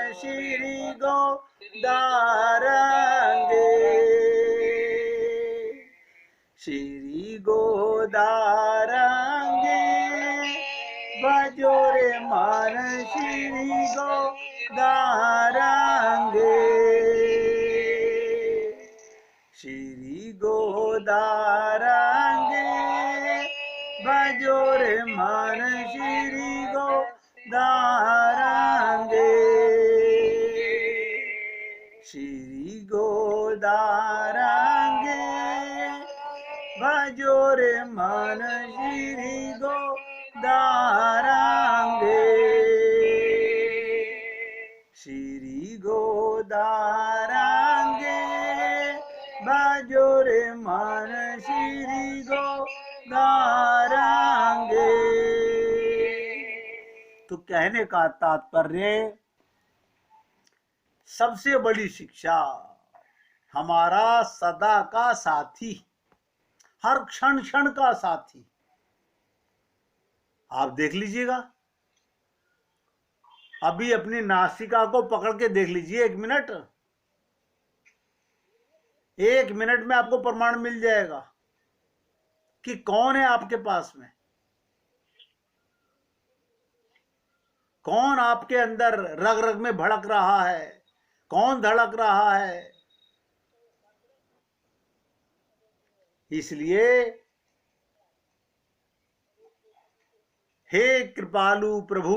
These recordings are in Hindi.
श्री गोदारंगे, श्री गोदारंगे भजो रे मन श्री गोदारंगे, श्री गोदारंगे भजो रे मन श्री गोदारंगे, श्री गोदारंगे भजो रे मन श्री गोदारंगे, श्री गोदारंगे भजो रे मन श्री गोदारंगे। तो कहने का तात्पर्य, सबसे बड़ी शिक्षा हमारा सदा का साथी, हर क्षण क्षण का साथी। आप देख लीजिएगा, अभी अपनी नासिका को पकड़ के देख लीजिए, एक मिनट में आपको प्रमाण मिल जाएगा कि कौन है आपके पास में, कौन आपके अंदर रग रग में भड़क रहा है, कौन धड़क रहा है। इसलिए हे कृपालु प्रभु,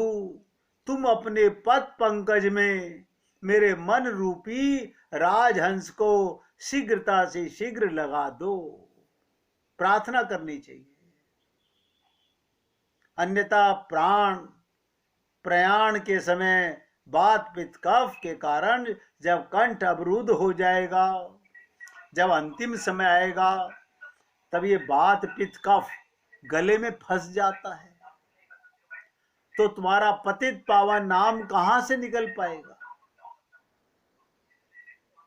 तुम अपने पद पंकज में मेरे मन रूपी राजहंस को शीघ्रता से शीघ्र लगा दो। प्रार्थना करनी चाहिए, अन्यथा प्राण प्रयाण के समय वात पित्त कफ के कारण जब कंठ अवरुद्ध हो जाएगा, जब अंतिम समय आएगा, तब ये वात पित्त कफ गले में फंस जाता है, तो तुम्हारा पतित पावन नाम कहां से निकल पाएगा।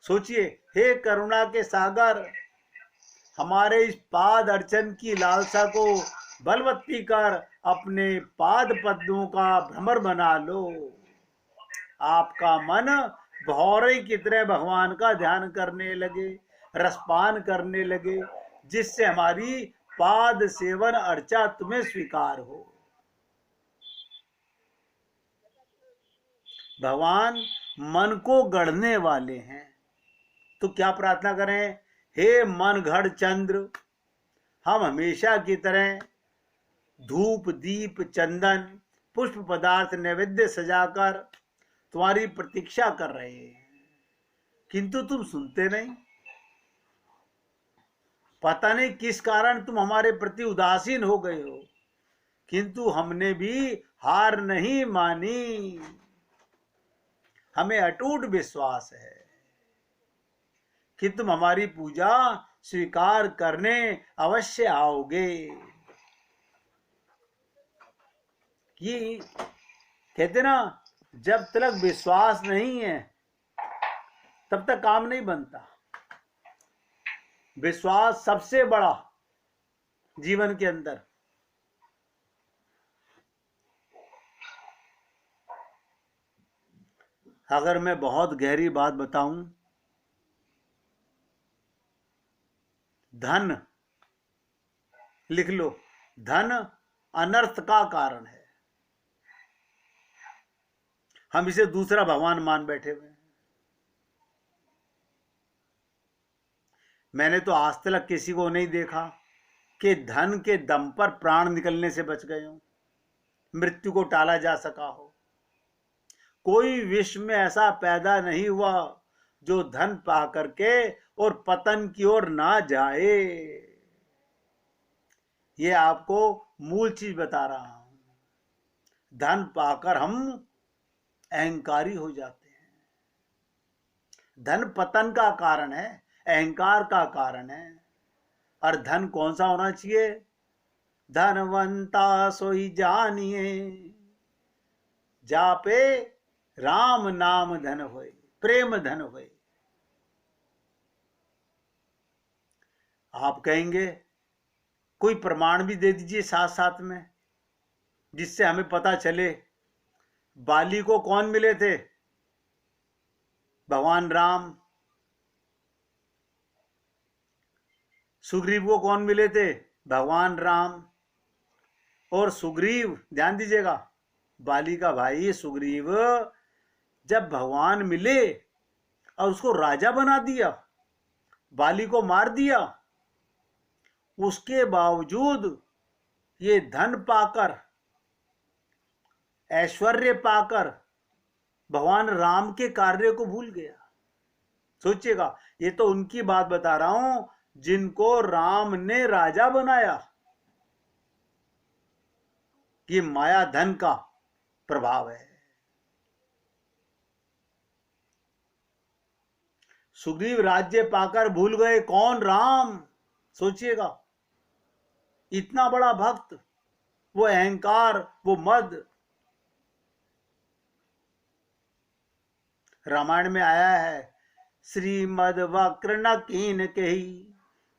सोचिए, हे करुणा के सागर, हमारे इस पाद अर्चन की लालसा को बलवत्ती कर अपने पाद पद्मों का भ्रमर बना लो। आपका मन भौरे की तरह भगवान का ध्यान करने लगे, रसपान करने लगे, जिससे हमारी पाद सेवन अर्चा तुम्हें स्वीकार हो। भगवान मन को गढ़ने वाले हैं, तो क्या प्रार्थना करें, हे मन गढ़ चंद्र, हम हमेशा की तरह धूप दीप चंदन पुष्प पदार्थ नैवेद्य सजाकर तुम्हारी प्रतीक्षा कर रहे हैं, किंतु तुम सुनते नहीं। पता नहीं किस कारण तुम हमारे प्रति उदासीन हो गए हो, किंतु हमने भी हार नहीं मानी। हमें अटूट विश्वास है कि तुम हमारी पूजा स्वीकार करने अवश्य आओगे। ये कहते ना, जब तक विश्वास नहीं है तब तक काम नहीं बनता। विश्वास सबसे बड़ा जीवन के अंदर। अगर मैं बहुत गहरी बात बताऊं, धन लिख लो, धन अनर्थ का कारण है। हम इसे दूसरा भगवान मान बैठे हुए हैं। मैंने तो आज तक किसी को नहीं देखा कि धन के दम पर प्राण निकलने से बच गए हो, मृत्यु को टाला जा सका हो। कोई विश्व में ऐसा पैदा नहीं हुआ जो धन पा करके और पतन की ओर ना जाए। ये आपको मूल चीज बता रहा हूं। धन पाकर हम अहंकारी हो जाते हैं। धन पतन का कारण है, अहंकार का कारण है। और धन कौन सा होना चाहिए? धनवंता सोई जानिए, जापे राम नाम धन होए, प्रेम धन होए। आप कहेंगे कोई प्रमाण भी दे दीजिए साथ साथ में, जिससे हमें पता चले बाली को कौन मिले थे? भगवान राम सुग्रीव को कौन मिले थे? भगवान राम। और सुग्रीव, ध्यान दीजिएगा, बाली का भाई सुग्रीव जब भगवान मिले और उसको राजा बना दिया, बाली को मार दिया, उसके बावजूद ये धन पाकर, ऐश्वर्य पाकर भगवान राम के कार्य को भूल गया। सोचिएगा, ये तो उनकी बात बता रहा हूं जिनको राम ने राजा बनाया। ये माया धन का प्रभाव है। सुग्रीव राज्य पाकर भूल गए कौन? राम। सोचिएगा, इतना बड़ा भक्त, वो अहंकार, वो मद। रामायण में आया है, श्रीमद वक्र न कीन कही,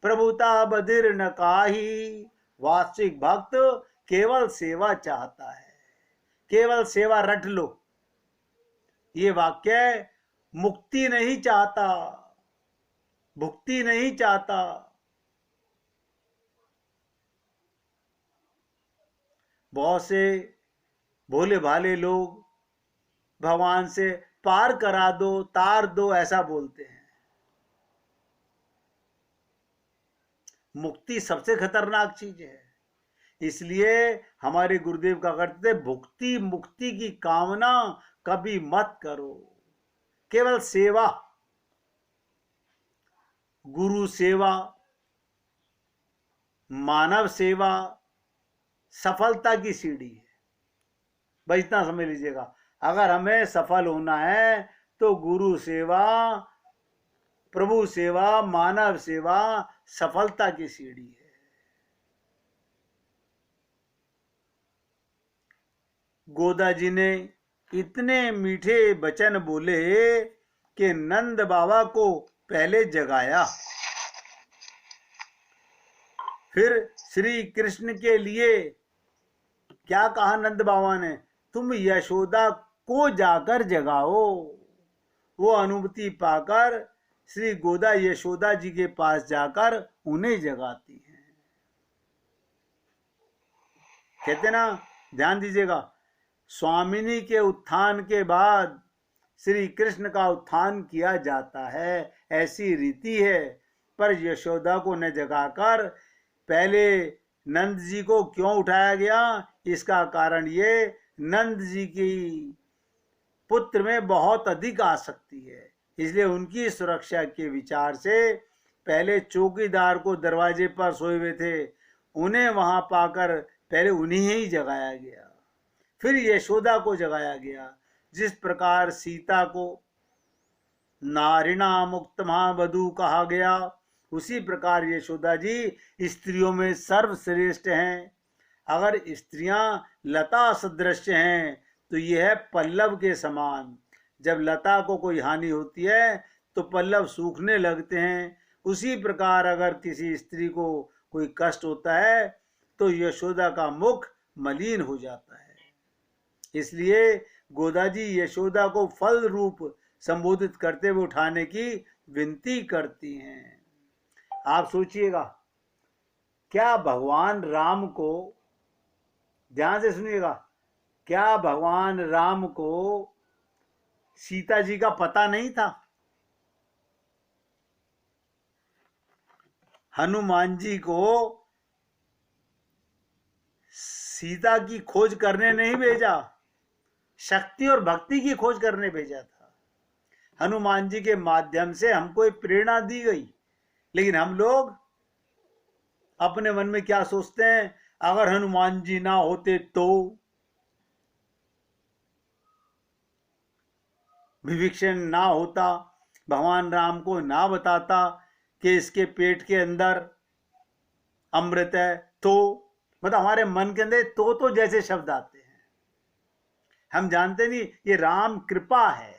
प्रभुता बधिर न काही। वास्तविक भक्त केवल सेवा चाहता है, केवल सेवा रट लो। ये वाक्य मुक्ति नहीं चाहता, भुक्ति नहीं चाहता। बहुत से भोले भाले लोग भगवान से पार करा दो, तार दो, ऐसा बोलते हैं। मुक्ति सबसे खतरनाक चीज है। इसलिए हमारे गुरुदेव का करते थे, भुक्ति मुक्ति की कामना कभी मत करो, केवल सेवा, गुरु सेवा, मानव सेवा सफलता की सीढ़ी है। बस इतना समझ लीजिएगा, अगर हमें सफल होना है तो गुरु सेवा, प्रभु सेवा, मानव सेवा सफलता की सीढ़ी है। गोदा जी ने इतने मीठे वचन बोले कि नंद बाबा को पहले जगाया, फिर श्री कृष्ण के लिए क्या कहा नंद बाबा ने? तुम यशोदा को जाकर जगाओ। वो अनुमति पाकर श्री गोदा यशोदा जी के पास जाकर उन्हें जगाती हैं। कहते ना, ध्यान दीजिएगा, स्वामिनी के उत्थान के बाद श्री कृष्ण का उत्थान किया जाता है, ऐसी रीति है। पर यशोदा को न जगाकर पहले नंद जी को क्यों उठाया गया? इसका कारण ये, नंद जी की पुत्र में बहुत अधिक आसक्ति है, इसलिए उनकी सुरक्षा के विचार से पहले चौकीदार को दरवाजे पर सोए हुए थे, उन्हें वहां पाकर पहले उन्हें ही जगाया गया, फिर यशोदा को जगाया गया। जिस प्रकार सीता को नारिणाम उत्तमा वधू कहा गया, उसी प्रकार यशोदा जी स्त्रियों में सर्वश्रेष्ठ हैं। अगर स्त्रियां लता सदृश हैं तो यह है पल्लव के समान। जब लता को कोई हानि होती है तो पल्लव सूखने लगते हैं, उसी प्रकार अगर किसी स्त्री को कोई कष्ट होता है तो यशोदा का मुख मलिन हो जाता है। इसलिए गोदा जी यशोदा को फल रूप संबोधित करते हुए उठाने की विनती करती हैं। आप सोचिएगा, क्या भगवान राम को, ध्यान से सुनिएगा, क्या भगवान राम को सीता जी का पता नहीं था? हनुमान जी को सीता की खोज करने नहीं भेजा, शक्ति और भक्ति की खोज करने भेजा था। हनुमान जी के माध्यम से हमको एक प्रेरणा दी गई, लेकिन हम लोग अपने मन में क्या सोचते हैं? अगर हनुमान जी ना होते तो, विभीषण ना होता, भगवान राम को ना बताता कि इसके पेट के अंदर अमृत है तो, मतलब हमारे मन के अंदर तो जैसे शब्द आते हैं। हम जानते नहीं ये राम कृपा है।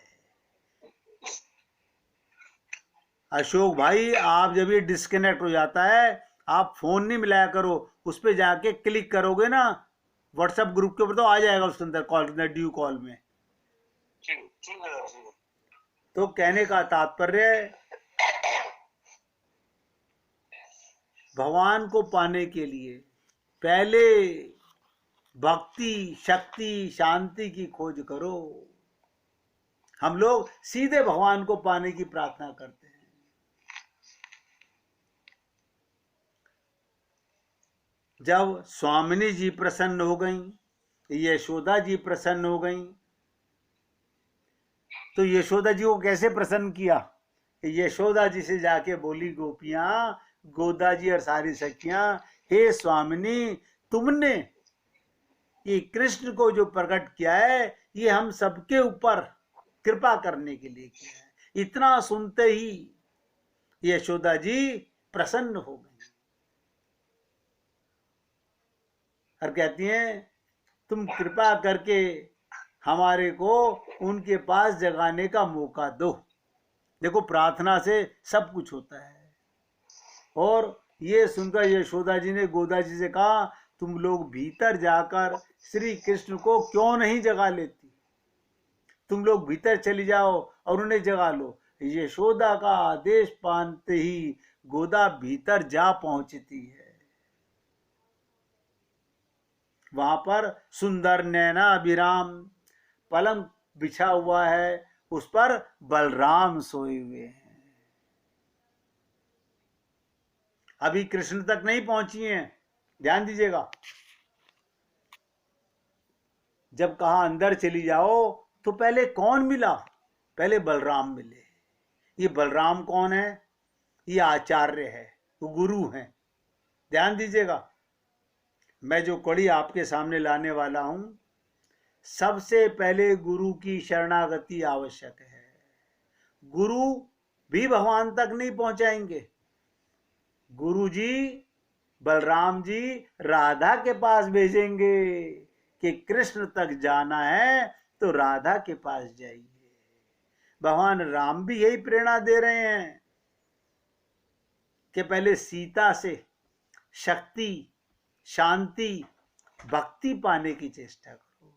अशोक भाई, आप जब ये डिस्कनेक्ट हो जाता है, आप फोन नहीं मिलाया करो, उस पर जाके क्लिक करोगे ना व्हाट्सएप ग्रुप के ऊपर, तो आ जाएगा उसके अंदर, कॉल के अंदर, ड्यू कॉल में। तो कहने का तात्पर्य भगवान को पाने के लिए पहले भक्ति, शक्ति, शांति की खोज करो। हम लोग सीधे भगवान को पाने की प्रार्थना करते हैं। जब स्वामिनी जी प्रसन्न हो गईं, यशोदा जी प्रसन्न हो गईं, तो यशोदा जी को कैसे प्रसन्न किया? यशोदा जी से जाके बोली गोपियां, गोदा जी और सारी सखियां, हे स्वामिनी, तुमने ये कृष्ण को जो प्रकट किया है, ये हम सबके ऊपर कृपा करने के लिए किया है। इतना सुनते ही यशोदा जी प्रसन्न हो गई और कहती हैं, तुम कृपा करके हमारे को उनके पास जगाने का मौका दो। देखो, प्रार्थना से सब कुछ होता है। और ये सुनकर यशोदा जी ने गोदा जी से कहा, तुम लोग भीतर जाकर श्री कृष्ण को क्यों नहीं जगा लेती? तुम लोग भीतर चली जाओ और उन्हें जगा लो। यशोदा का आदेश पाते ही गोदा भीतर जा पहुंचती है। वहां पर सुंदर नैना अभिराम पलंग बिछा हुआ है, उस पर बलराम सोए हुए हैं। अभी कृष्ण तक नहीं पहुंची हैं, ध्यान दीजिएगा। जब कहा अंदर चली जाओ, तो पहले कौन मिला? पहले बलराम मिले। ये बलराम कौन है? ये आचार्य है, वो गुरु हैं। ध्यान दीजिएगा, मैं जो कड़ी आपके सामने लाने वाला हूं, सबसे पहले गुरु की शरणागति आवश्यक है। गुरु भी भगवान तक नहीं पहुंचाएंगे। गुरु जी बलराम जी राधा के पास भेजेंगे कि कृष्ण तक जाना है तो राधा के पास जाइए। भगवान राम भी यही प्रेरणा दे रहे हैं कि पहले सीता से शक्ति, शांति, भक्ति पाने की चेष्टा करो।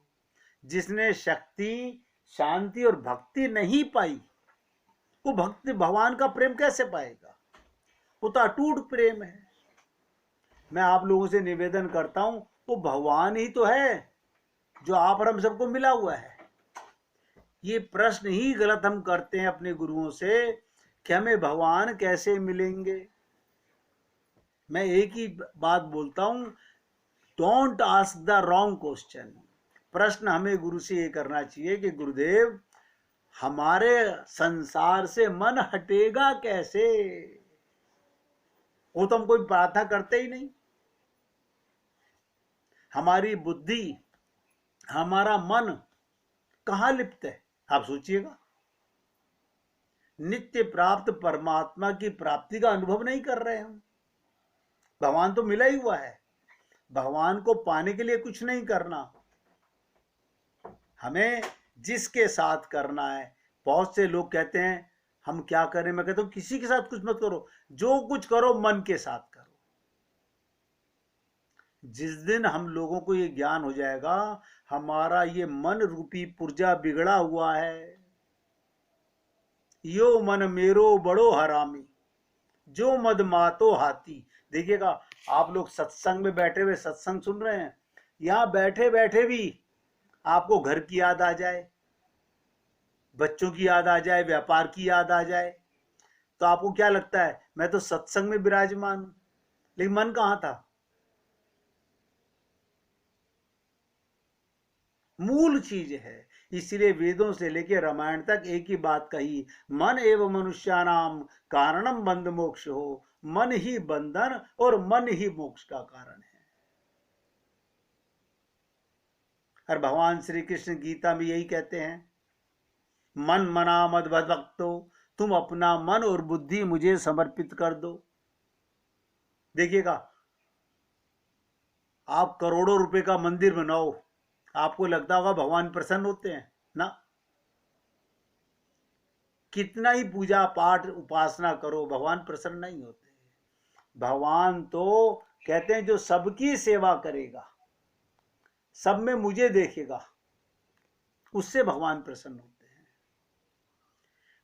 जिसने शक्ति, शांति और भक्ति नहीं पाई, वो भक्ति भगवान का प्रेम कैसे पाएगा? वो तो अटूट प्रेम है। मैं आप लोगों से निवेदन करता हूं, वो भगवान ही तो है जो आप और हम सबको मिला हुआ है। ये प्रश्न ही गलत हम करते हैं अपने गुरुओं से कि हमें भगवान कैसे मिलेंगे। मैं एक ही बात बोलता हूं, don't ask the wrong question. प्रश्न हमें गुरु से ये करना चाहिए कि गुरुदेव, हमारे संसार से मन हटेगा कैसे? वो तो हम कोई प्रार्थना करते ही नहीं। हमारी बुद्धि, हमारा मन कहां लिप्त है? आप सोचिएगा। नित्य प्राप्त परमात्मा की प्राप्ति का अनुभव नहीं कर रहे हम। भगवान तो मिला ही हुआ है। भगवान को पाने के लिए कुछ नहीं करना, हमें जिसके साथ करना है। बहुत से लोग कहते हैं हम क्या करें? मैं कहता हूं किसी के साथ कुछ मत करो, जो कुछ करो मन के साथ करो। जिस दिन हम लोगों को ये ज्ञान हो जाएगा हमारा ये मन रूपी पुर्जा बिगड़ा हुआ है, यो मन मेरो बड़ो हरामी, जो मद मातो हाथी। देखिएगा, आप लोग सत्संग में बैठे हुए सत्संग सुन रहे हैं, यहां बैठे बैठे भी आपको घर की याद आ जाए, बच्चों की याद आ जाए, व्यापार की याद आ जाए, तो आपको क्या लगता है मैं तो सत्संग में विराजमान हूं, लेकिन मन कहां था? मूल चीज है। इसलिए वेदों से लेकर रामायण तक एक ही बात कही, मन एवं मनुष्यानाम कारणम बंध मोक्ष हो। मन ही बंधन और मन ही मोक्ष का कारण है। और भगवान श्री कृष्ण गीता में यही कहते हैं, मन मना मद भक्तो, तुम अपना मन और बुद्धि मुझे समर्पित कर दो। देखिएगा, आप करोड़ों रुपए का मंदिर बनाओ, आपको लगता होगा भगवान प्रसन्न होते हैं ना? कितना ही पूजा पाठ उपासना करो, भगवान प्रसन्न नहीं होते। भगवान तो कहते हैं जो सबकी सेवा करेगा, सब में मुझे देखेगा, उससे भगवान प्रसन्न होते हैं।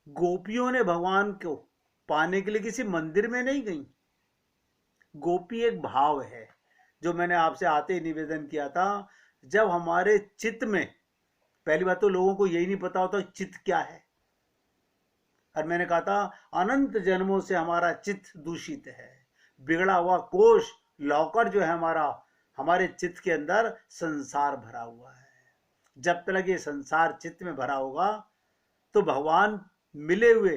गोपियों ने भगवान को पाने के लिए किसी मंदिर में नहीं गई। गोपी एक भाव है, जो मैंने आपसे आते ही निवेदन किया था। जब हमारे चित्त में, पहली बात तो लोगों को यही नहीं पता होता चित्त क्या है, और मैंने कहा था अनंत जन्मों से हमारा चित्त दूषित है, बिगड़ा हुआ कोष लॉकर जो है हमारा, हमारे चित्त के अंदर संसार भरा हुआ है। जब तक ये संसार चित्त में भरा होगा तो भगवान मिले हुए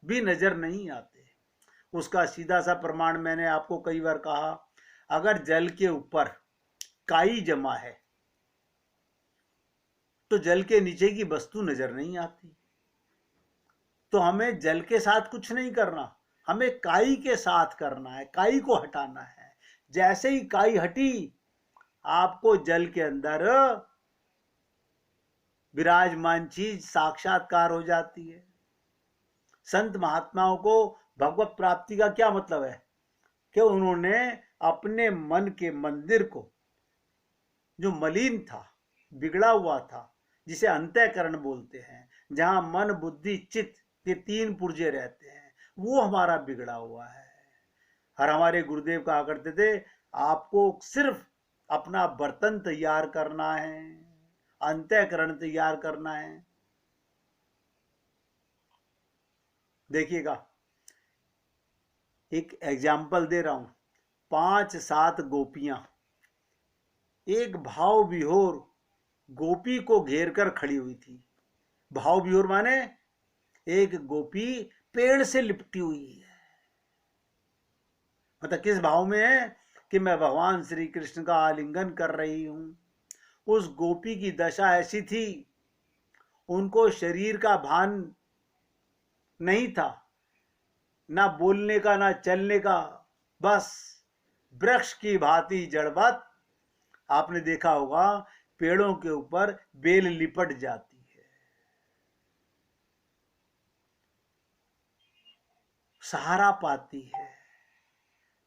भी नजर नहीं आते। उसका सीधा सा प्रमाण मैंने आपको कई बार कहा, अगर जल के ऊपर काई जमा है तो जल के नीचे की वस्तु नजर नहीं आती। तो हमें जल के साथ कुछ नहीं करना, हमें काई के साथ करना है, काई को हटाना है। जैसे ही काई हटी, आपको जल के अंदर विराजमान चीज साक्षात्कार हो जाती है। संत महात्माओं को भगवत प्राप्ति का क्या मतलब है कि उन्होंने अपने मन के मंदिर को, जो मलिन था, बिगड़ा हुआ था, जिसे अंतःकरण बोलते हैं, जहां मन बुद्धि चित्त के तीन पुर्जे रहते हैं, वो हमारा बिगड़ा हुआ है। हर हमारे गुरुदेव कहा करते थे, आपको सिर्फ अपना बर्तन तैयार करना है, अंतःकरण तैयार करना है। देखिएगा, एक एग्जाम्पल दे रहा हूं। 5-7 गोपियां एक भाव विहोर गोपी को घेर कर खड़ी हुई थी। भाव विहोर माने एक गोपी पेड़ से लिपटी हुई है, मतलब किस भाव में है कि मैं भगवान श्री कृष्ण का आलिंगन कर रही हूं। उस गोपी की दशा ऐसी थी, उनको शरीर का भान नहीं था, ना बोलने का ना चलने का, बस वृक्ष की भांति जड़वत। आपने देखा होगा पेड़ों के ऊपर बेल लिपट जाती है, सहारा पाती है,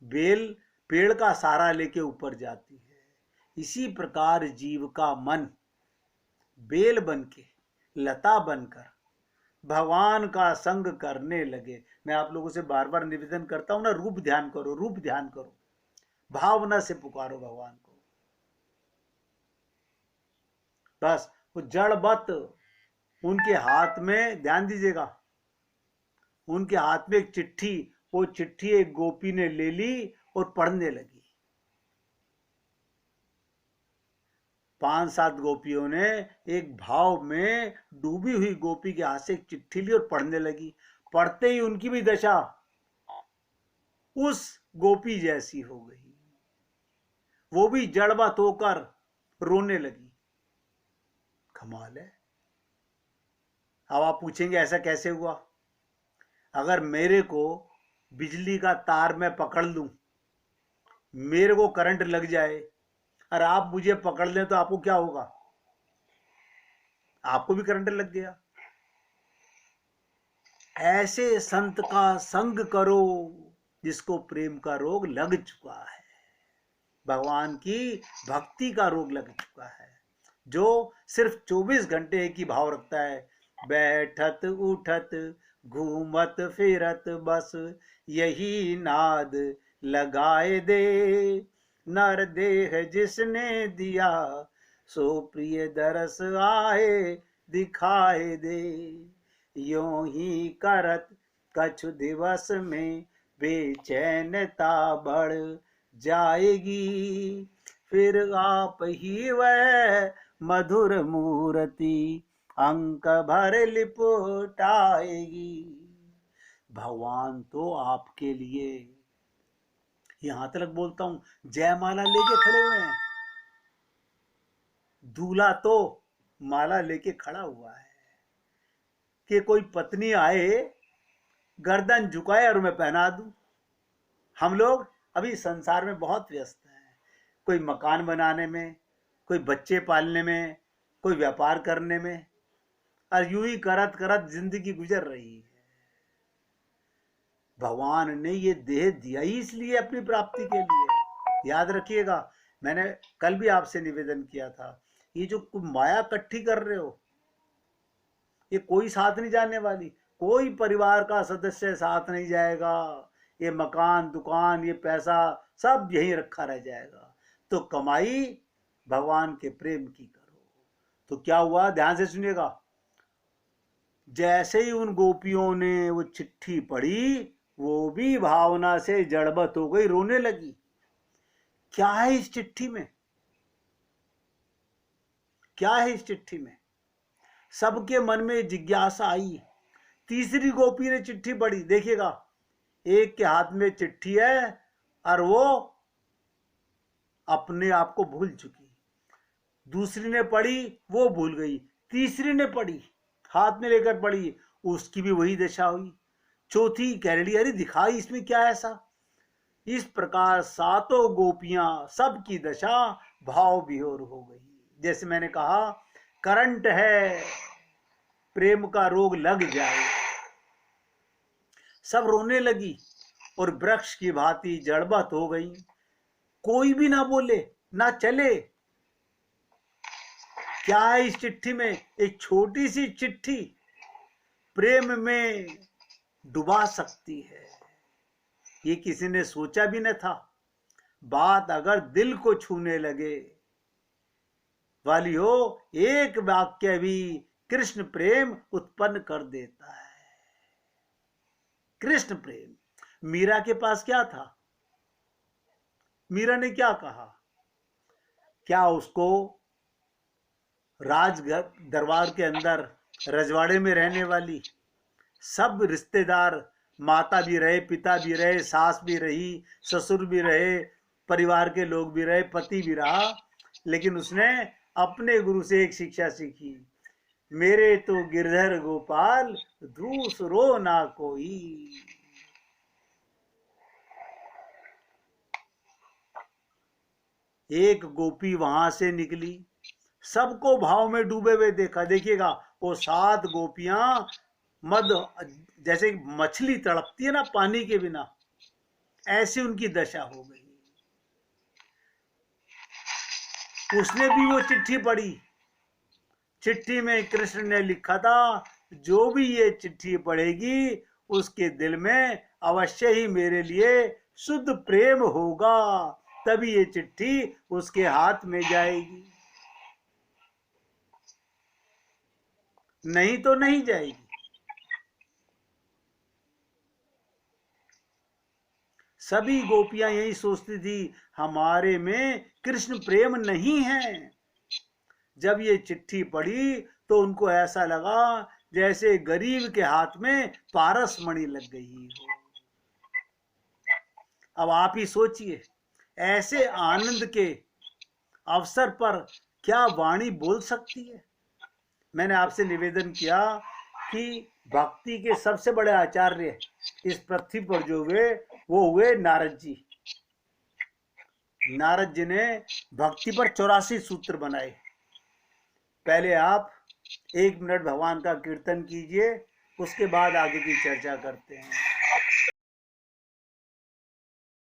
बेल पेड़ का सहारा लेके ऊपर जाती है। इसी प्रकार जीव का मन बेल बनके, लता बनकर भगवान का संग करने लगे। मैं आप लोगों से बार बार निवेदन करता हूं ना, रूप ध्यान करो, रूप ध्यान करो, भावना से पुकारो भगवान को। बस वो जड़वत उनके हाथ में, ध्यान दीजिएगा, उनके हाथ में एक चिट्ठी, वो चिट्ठी एक गोपी ने ले ली और पढ़ने लगी। 5-7 गोपियों ने एक भाव में डूबी हुई गोपी के हाथ से एक चिट्ठी ली और पढ़ने लगी। पढ़ते ही उनकी भी दशा उस गोपी जैसी हो गई, वो भी जड़वत होकर रोने लगी। कमाल है। अब आप पूछेंगे ऐसा कैसे हुआ? अगर मेरे को बिजली का तार मैं पकड़ लूं, मेरे को करंट लग जाए और आप मुझे पकड़ लें तो आपको क्या होगा? आपको भी करंट लग गया। ऐसे संत का संग करो जिसको प्रेम का रोग लग चुका है, भगवान की भक्ति का रोग लग चुका है, जो सिर्फ 24 घंटे एक ही भाव रखता है, बैठत उठत घूमत फिरत बस यही नाद लगाए दे, नर देह जिसने दिया सो प्रिय दरस आए दिखाए दे, यों ही करत कछु दिवस में बेचैनता बढ़ जाएगी, फिर आप ही वह मधुर मूर्ति अंक भर लिपटाएगी। भगवान तो आपके लिए, यहां तक बोलता हूं, जयमाला लेके खड़े हुए हैं। दूल्हा तो माला लेके खड़ा हुआ है कि कोई पत्नी आए गर्दन झुकाए और मैं पहना दूं। हम लोग अभी संसार में बहुत व्यस्त हैं, कोई मकान बनाने में, कोई बच्चे पालने में, कोई व्यापार करने में, और यूं ही करत करत जिंदगी गुजर रही है। भगवान ने ये देह दिया ही इसलिए, अपनी प्राप्ति के लिए। याद रखिएगा, मैंने कल भी आपसे निवेदन किया था, ये जो माया इकट्ठी कर रहे हो, ये कोई साथ नहीं जाने वाली। कोई परिवार का सदस्य साथ नहीं जाएगा, ये मकान दुकान ये पैसा सब यहीं रखा रह जाएगा। तो कमाई भगवान के प्रेम की करो। तो क्या हुआ, ध्यान से सुनिएगा। जैसे ही उन गोपियों ने वो चिट्ठी पढ़ी, वो भी भावना से जड़बत हो गई, रोने लगी। क्या है इस चिट्ठी में, क्या है इस चिट्ठी में? सबके मन में जिज्ञासा आई। तीसरी गोपी ने चिट्ठी पढ़ी, देखिएगा, एक के हाथ में चिट्ठी है और वो अपने आप को भूल चुकी। दूसरी ने पढ़ी, वो भूल गई। तीसरी ने पढ़ी, हाथ में लेकर पढ़ी, उसकी भी वही दशा हुई। चौथी कह रही, अरे दिखाई इसमें क्या ऐसा। इस प्रकार सातों गोपियां सबकी दशा भाव विहोर हो गई। जैसे मैंने कहा, करंट है, प्रेम का रोग लग जाए। सब रोने लगी और वृक्ष की भांति जड़बत हो गई। कोई भी ना बोले ना चले। क्या है इस चिट्ठी में? एक छोटी सी चिट्ठी प्रेम में डुबा सकती है, ये किसी ने सोचा भी न था। बात अगर दिल को छूने लगे वाली हो, एक वाक्य भी कृष्ण प्रेम उत्पन्न कर देता है। कृष्ण प्रेम। मीरा के पास क्या था? मीरा ने क्या कहा? क्या उसको राज दरबार के अंदर रजवाड़े में रहने वाली सब रिश्तेदार, माता भी रहे, पिता भी रहे, सास भी रही, ससुर भी रहे, परिवार के लोग भी रहे, पति भी रहा, लेकिन उसने अपने गुरु से एक शिक्षा सीखी, मेरे तो गिरधर गोपाल दूसरो ना कोई। एक गोपी वहां से निकली, सबको भाव में डूबे हुए देखा। देखिएगा, वो 7 गोपियां मद, जैसे मछली तड़पती है ना पानी के बिना, ऐसी उनकी दशा हो गई। उसने भी वो चिट्ठी पढ़ी। चिट्ठी में कृष्ण ने लिखा था, जो भी ये चिट्ठी पढ़ेगी उसके दिल में अवश्य ही मेरे लिए शुद्ध प्रेम होगा, तभी ये चिट्ठी उसके हाथ में जाएगी, नहीं तो नहीं जाएगी। सभी गोपियां यही सोचती थी, हमारे में कृष्ण प्रेम नहीं है। जब ये चिट्ठी पढ़ी तो उनको ऐसा लगा जैसे गरीब के हाथ में पारस मणि लग गई हो। अब आप ही सोचिए, ऐसे आनंद के अवसर पर क्या वाणी बोल सकती है? मैंने आपसे निवेदन किया कि भक्ति के सबसे बड़े आचार्य इस पृथ्वी पर जो हुए, वो हुए नारद जी। नारद जी ने भक्ति पर 84 सूत्र बनाए। पहले आप 1 मिनट भगवान का कीर्तन कीजिए, उसके बाद आगे की चर्चा करते हैं।